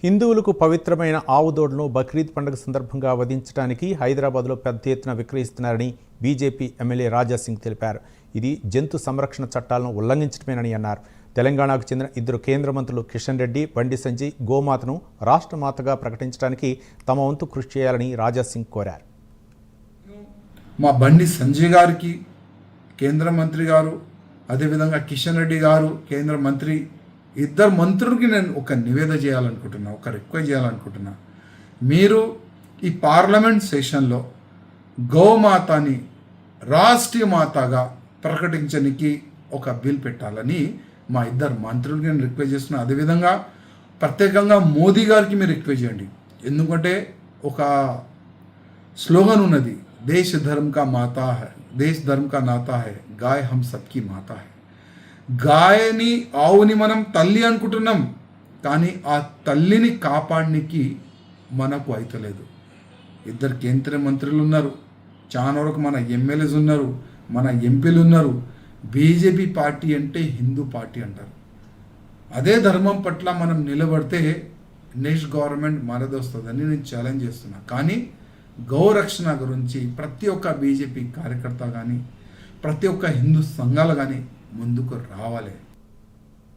హిందువులకు పవిత్రమైన ఆవు దూడను బక్రీద్ పండుగ సందర్భంగా వధించడానికి హైదరాబాద్లో పెద్ద ఎత్తున విక్రయిస్తున్నారని బీజేపీ ఎమ్మెల్యే రాజాసింగ్ తెలిపారు. ఇది జంతు సంరక్షణ చట్టాలను ఉల్లంఘించడమేనని అన్నారు. తెలంగాణకు చెందిన ఇద్దరు కేంద్ర మంత్రులు కిషన్ రెడ్డి, బండి సంజయ్ గోమాతను రాష్ట్ర మాతగా ప్రకటించడానికి తమ వంతు కృషి చేయాలని రాజాసింగ్ కోరారు. మా బండి సంజయ్ గారికి కేంద్ర మంత్రి గారు, అదేవిధంగా కిషన్ రెడ్డి గారు కేంద్ర మంత్రి, ఇద్దరు మంత్రులకి నేను ఒక నివేదన చేయాలనుకుంటున్నా, ఒక రిక్వెస్ట్ చేయాలనుకుంటున్నా. మీరు ఈ పార్లమెంట్ సెషన్లో గోమాతని రాష్ట్రీయ మాతగా ప్రకటించడానికి ఒక బిల్ పెట్టాలని మా ఇద్దరు మంత్రులకి నేను రిక్వెస్ట్ చేస్తున్నా. అదేవిధంగా ప్రత్యేకంగా మోదీ గారికి మీరు రిక్వెస్ట్ చేయండి. ఎందుకంటే ఒక స్లోగన్ ఉన్నది, దేశ్ ధర్మ కా మాతా హై, దేశ్ ధర్మ కా నాతా హై, గాయ్ హమ్ సబ్కి మాతా హై. గాయని, ఆవుని మనం తల్లి అనుకుంటున్నాం, కానీ ఆ తల్లిని కాపాడడానికి మనకు అయితలేదు. ఇద్దరు కేంద్ర మంత్రులు ఉన్నారు, చాలా వరకు మన ఎమ్మెల్యేస్ ఉన్నారు, మన ఎంపీలు ఉన్నారు. బీజేపీ పార్టీ అంటే హిందూ పార్టీ అంటారు. అదే ధర్మం పట్ల మనం నిలబడితే నెక్స్ట్ గవర్నమెంట్ మనది వస్తుందని నేను ఛాలెంజ్ చేస్తున్నా. కానీ గౌరక్షణ గురించి ప్రతి ఒక్క బీజేపీ కార్యకర్త కానీ, ప్రతి ఒక్క హిందూ సంఘాలు కానీ ముందుకు రావాలి.